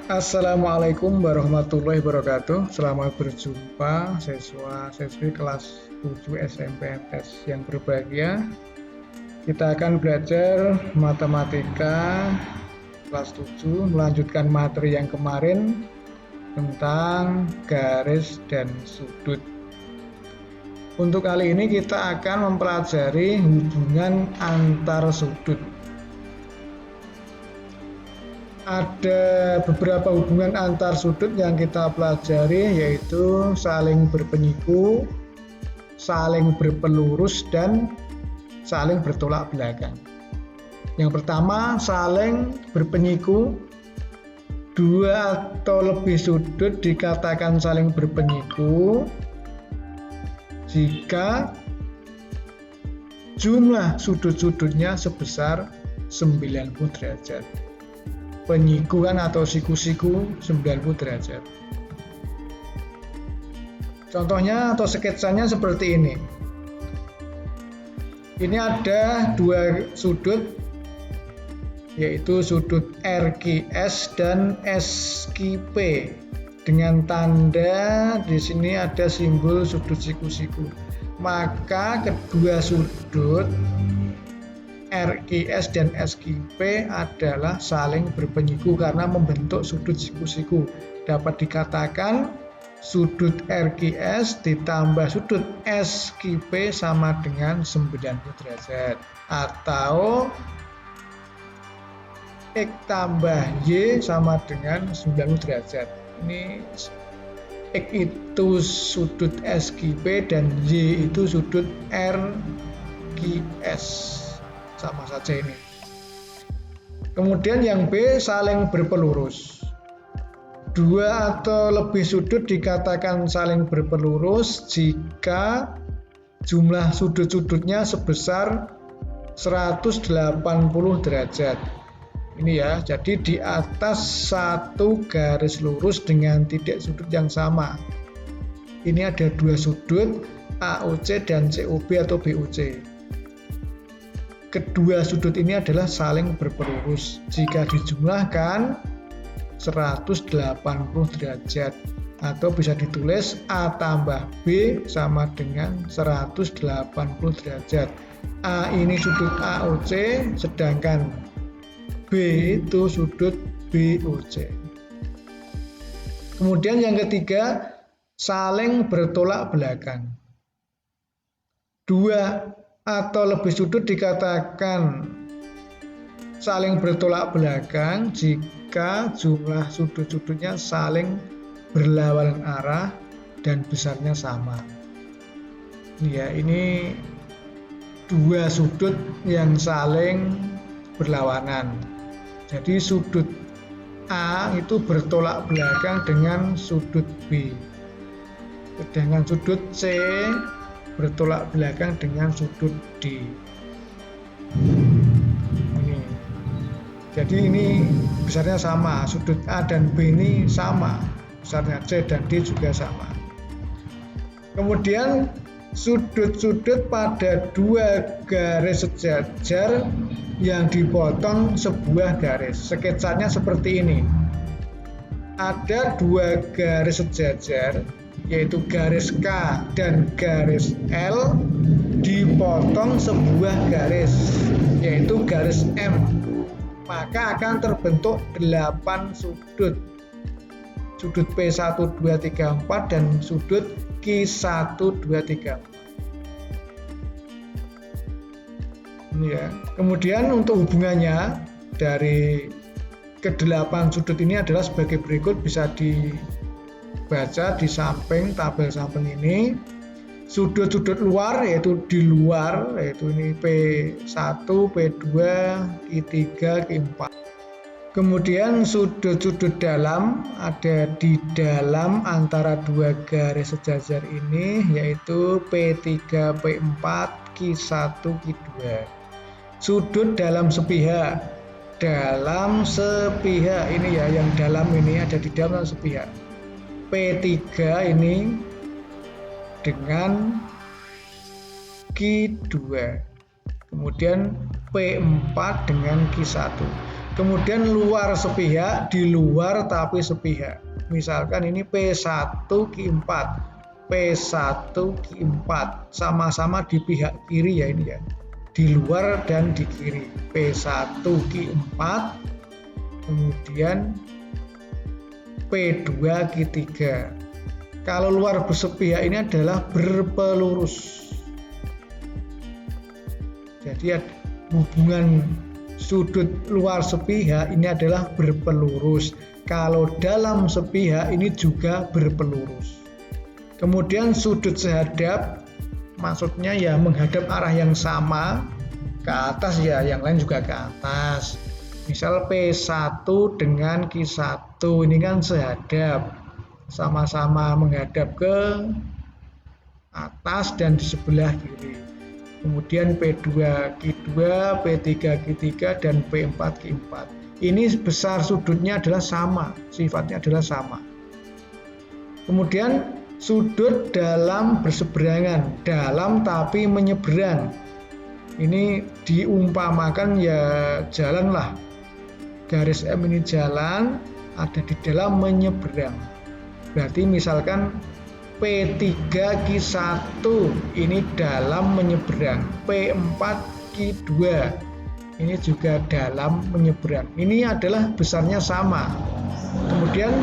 Assalamualaikum warahmatullahi wabarakatuh. Selamat berjumpa siswa-siswi kelas 7 SMP MTs yang berbahagia. Kita akan belajar matematika kelas 7, melanjutkan materi yang kemarin tentang garis dan sudut. Untuk kali ini kita akan mempelajari hubungan antar sudut. Ada beberapa hubungan antar sudut yang kita pelajari, yaitu saling berpenyiku, saling berpelurus, dan saling bertolak belakang. Yang pertama, saling berpenyiku. Dua atau lebih sudut dikatakan saling berpenyiku jika jumlah sudut-sudutnya sebesar 90 derajat. Penyikuan atau siku-siku 90 derajat. Contohnya atau sketsanya seperti ini. Ini ada dua sudut, yaitu sudut RQS dan SQP. Dengan tanda di sini ada simbol sudut siku-siku. Maka kedua sudut RQS dan SQP adalah saling berpenyiku karena membentuk sudut siku-siku. Dapat dikatakan sudut RQS ditambah sudut SQP sama dengan 90 derajat. Atau X tambah Y sama dengan 90 derajat. Ini X itu sudut SQP dan Y itu sudut RQS. Sama saja ini. Kemudian yang B, saling berpelurus. Dua atau lebih sudut dikatakan saling berpelurus jika jumlah sudut-sudutnya sebesar 180 derajat. Ini ya, jadi di atas satu garis lurus dengan titik sudut yang sama. Ini ada dua sudut, AOC dan COB atau BOC. Kedua sudut ini adalah saling berpelurus jika dijumlahkan 180 derajat, atau bisa ditulis A tambah B sama dengan 180 derajat. A ini sudut AOC, sedangkan B itu sudut BOC. Kemudian yang ketiga, saling bertolak belakang. Dua atau lebih sudut dikatakan saling bertolak belakang jika jumlah sudut-sudutnya saling berlawanan arah dan besarnya sama. Ya, ini dua sudut yang saling berlawanan. Jadi sudut A itu bertolak belakang dengan sudut B. Sedangkan sudut C bertolak belakang dengan sudut D. Ini. Jadi ini besarnya sama, sudut A dan B ini sama, besarnya C dan D juga sama. Kemudian sudut-sudut pada dua garis sejajar yang dipotong sebuah garis. Sketsanya seperti ini. Ada dua garis sejajar, yaitu garis K dan garis L, dipotong sebuah garis, yaitu garis M. Maka akan terbentuk 8 sudut. Sudut P1, 2, 3, 4 dan sudut Q1, 2, 3, 4. Ya. Kemudian untuk hubungannya dari ke-8 sudut ini adalah sebagai berikut, bisa dibaca di samping tabel samping ini. Sudut-sudut luar yaitu di luar, yaitu ini P1, P2, Q3, Q4. Kemudian sudut-sudut dalam ada di dalam antara dua garis sejajar ini, yaitu P3, P4, Q1, Q2. Sudut dalam sepihak. Dalam sepihak ini ya, yang dalam ini ada di dalam sepihak. P3 ini dengan Q2. Kemudian P4 dengan Q1. Kemudian luar sepihak, di luar tapi sepihak. Misalkan ini P1 Q4, P1 Q4, sama-sama di pihak kiri ya ini ya. Di luar dan di kiri. P1 Q4, kemudian P2 Q3. Kalau luar bersepihak ini adalah berpelurus. Jadi hubungan sudut luar sepihak ini adalah berpelurus. Kalau dalam sepihak ini juga berpelurus. Kemudian sudut sehadap maksudnya ya menghadap arah yang sama ke atas ya, yang lain juga ke atas. Misal P1 dengan Q1 ini kan sehadap, sama-sama menghadap ke atas dan di sebelah kiri. Kemudian P2 Q2, P3 Q3, dan P4 Q4. Ini besar sudutnya adalah sama, sifatnya adalah sama. Kemudian sudut dalam berseberangan, dalam tapi menyeberang. Ini diumpamakan ya jalan lah. Garis M ini jalan, ada di dalam menyeberang. Berarti misalkan P3 Q1 ini dalam menyeberang, P4 Q2 ini juga dalam menyeberang. Ini adalah besarnya sama. Kemudian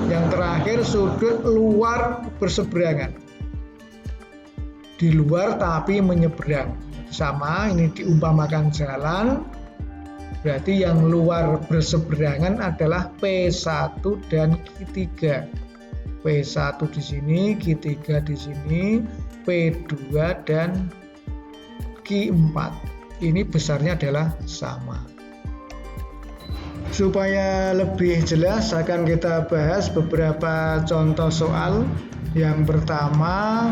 yang terakhir sudut luar berseberangan, di luar tapi menyeberang, sama, ini diumpamakan jalan. Berarti yang luar berseberangan adalah P1 dan Q3. P1 di sini, Q3 di sini, P2 dan Q4. Ini besarnya adalah sama. Supaya lebih jelas akan kita bahas beberapa contoh soal. Yang pertama,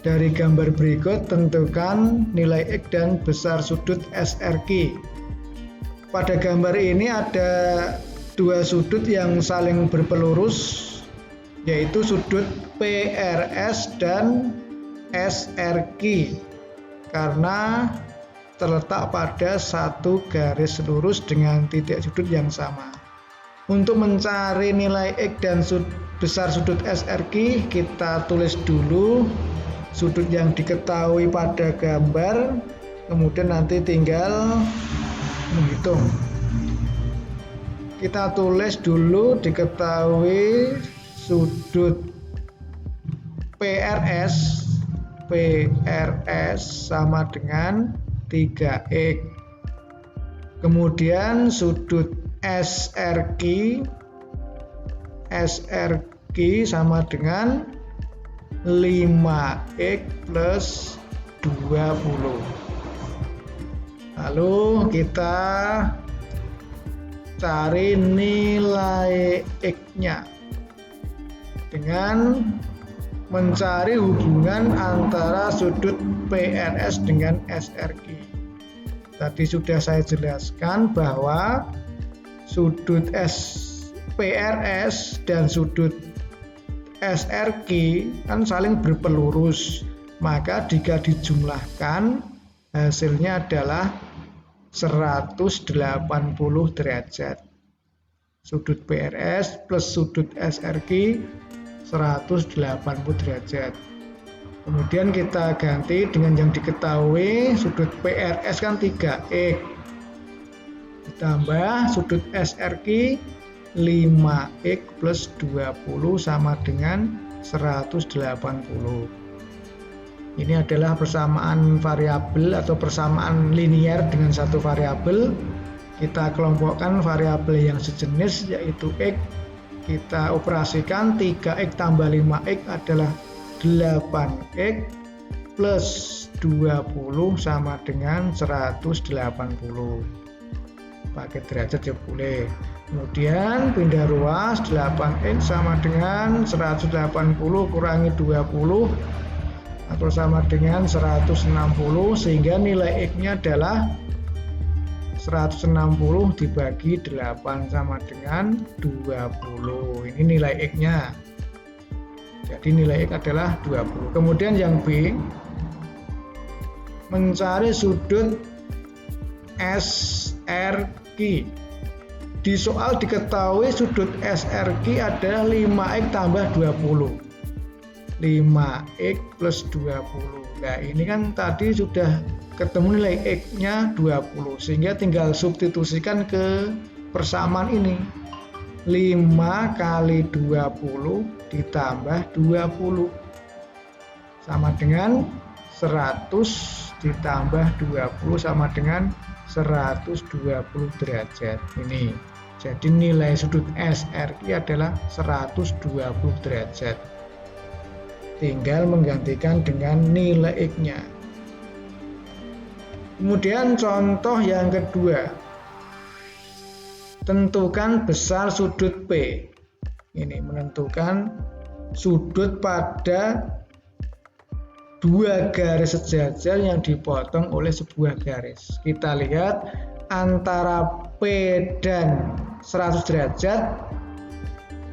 dari gambar berikut tentukan nilai X dan besar sudut SRQ. Pada gambar ini ada dua sudut yang saling berpelurus, yaitu sudut PRS dan SRQ, karena terletak pada satu garis lurus dengan titik sudut yang sama. Untuk mencari nilai X dan besar sudut SRQ, kita tulis dulu sudut yang diketahui pada gambar, kemudian nanti tinggal menghitung. Kita tulis dulu diketahui sudut PRS sama dengan 3x. Kemudian sudut SRQ sama dengan 5x plus 20. Lalu kita cari nilai X-nya dengan mencari hubungan antara sudut PRS dengan SRQ. Tadi sudah saya jelaskan bahwa sudut PRS dan sudut SRQ kan saling berpelurus, maka jika dijumlahkan hasilnya adalah 180 derajat. Sudut PRS plus sudut SRQ 180 derajat. Kemudian kita ganti dengan yang diketahui, sudut PRS kan 3x ditambah sudut SRQ 5x plus 20 sama dengan 180. Ini adalah persamaan variabel atau persamaan linear dengan satu variabel. Kita kelompokkan variabel yang sejenis yaitu X. Kita operasikan 3x tambah 5x adalah 8x plus 20 sama dengan 180. Pakai derajat ya boleh. Kemudian pindah ruas, 8x sama dengan 180 kurangi 20 atau sama dengan 160, sehingga nilai X-nya adalah 160 dibagi 8 sama dengan 20. Ini nilai X-nya. Jadi nilai X adalah 20. Kemudian yang B, mencari sudut SRQ. di soal diketahui sudut SRQ adalah 5x tambah 20. 5x plus 20. Nah ini kan tadi sudah ketemu nilai X-nya 20, sehingga tinggal substitusikan ke persamaan ini. 5 kali 20 ditambah 20 sama dengan 100 ditambah 20 sama dengan 120 derajat. Ini. Jadi nilai sudut SRQ adalah 120 derajat. Tinggal menggantikan dengan nilai X-nya. Kemudian contoh yang kedua. Tentukan besar sudut P. Ini menentukan sudut pada dua garis sejajar yang dipotong oleh sebuah garis. Kita lihat antara P dan 100 derajat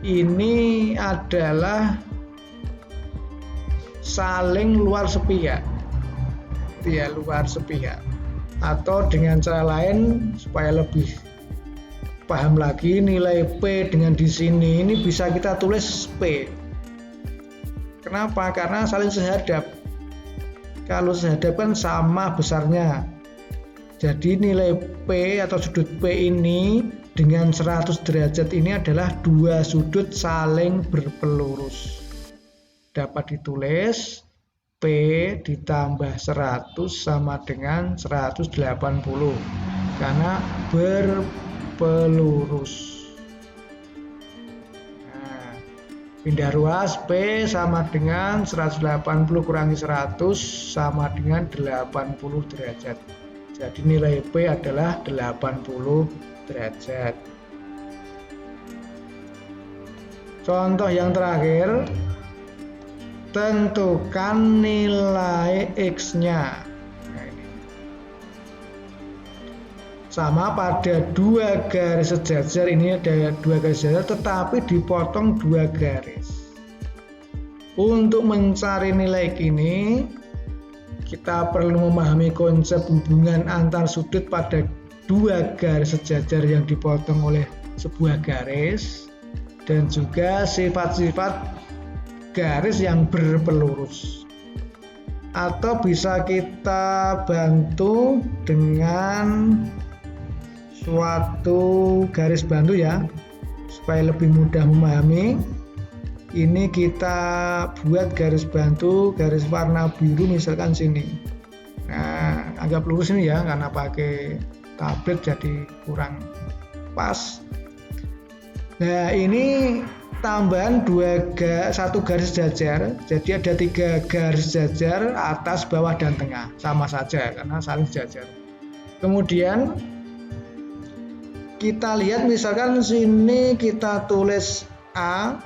ini adalah saling luar sepihak, ya luar sepihak. Atau dengan cara lain supaya lebih paham lagi, nilai P dengan di sini ini bisa kita tulis P. Kenapa? Karena saling sehadap. Kalau sehadap kan sama besarnya. Jadi nilai P atau sudut P ini dengan 100 derajat ini adalah dua sudut saling berpelurus. Dapat ditulis P ditambah 100 sama dengan 180 karena berpelurus. Nah, pindah ruas P sama dengan 180 kurangi 100 sama dengan 80 derajat. Jadi nilai P adalah 80 derajat. Contoh yang terakhir, tentukan nilai X-nya. Nah, ini. Sama pada dua garis sejajar, ini ada dua garis sejajar tetapi dipotong dua garis. Untuk mencari nilai X ini, kita perlu memahami konsep hubungan antar sudut pada dua garis sejajar yang dipotong oleh sebuah garis dan juga sifat-sifat garis yang berpelurus. Atau bisa kita bantu dengan suatu garis bantu ya, supaya lebih mudah memahami. Ini kita buat garis bantu, garis warna biru misalkan sini. Nah, agak lurus ini ya, karena pakai tablet jadi kurang pas. Nah, ini tambahan satu garis sejajar, jadi ada 3 garis sejajar atas, bawah, dan tengah, sama saja karena saling sejajar. Kemudian kita lihat misalkan sini kita tulis A,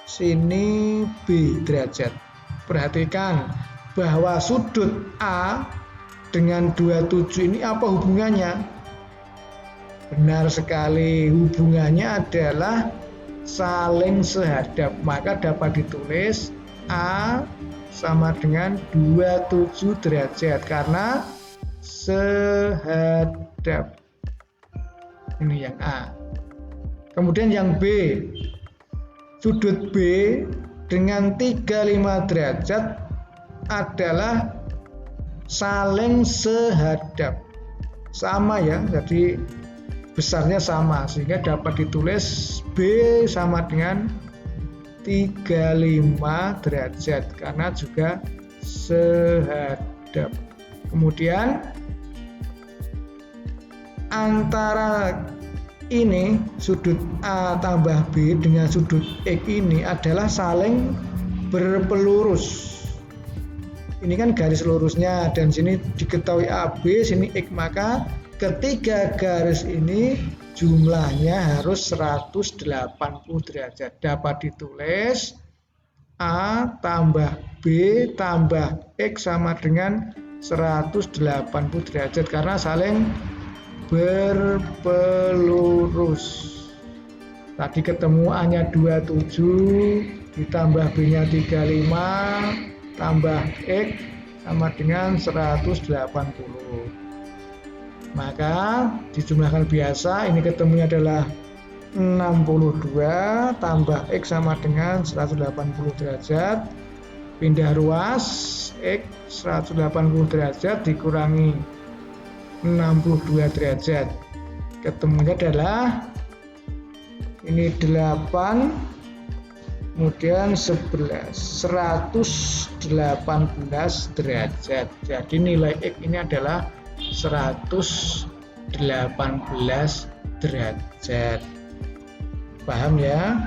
sini B derajat. Perhatikan bahwa sudut A dengan 27 ini apa hubungannya? Benar sekali, hubungannya adalah saling sehadap, maka dapat ditulis A sama dengan 27 derajat karena sehadap. Ini yang A. Kemudian yang B, sudut B dengan 35 derajat adalah saling sehadap, sama ya, jadi besarnya sama, sehingga dapat ditulis B sama dengan 35 derajat karena juga sehadap. Kemudian antara ini sudut A tambah B dengan sudut X ini adalah saling berpelurus. Ini kan garis lurusnya dan sini diketahui AB, sini X, maka ketiga garis ini jumlahnya harus 180 derajat. Dapat ditulis A tambah B tambah X sama dengan 180 derajat karena saling berpelurus. Tadi ketemu A-nya 27 ditambah B-nya 35 tambah X sama dengan 180. Maka dijumlahkan biasa, ini ketemunya adalah 62 tambah X sama dengan 180 derajat. Pindah ruas, X 180 derajat dikurangi 62 derajat. Ketemunya adalah ini 8, kemudian 11, 118 derajat. Jadi nilai X ini adalah 118 derajat. Paham ya?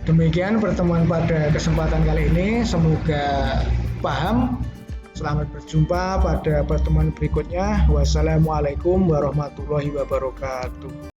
Demikian pertemuan pada kesempatan kali ini, semoga paham. Selamat berjumpa pada pertemuan berikutnya. Wassalamualaikum warahmatullahi wabarakatuh.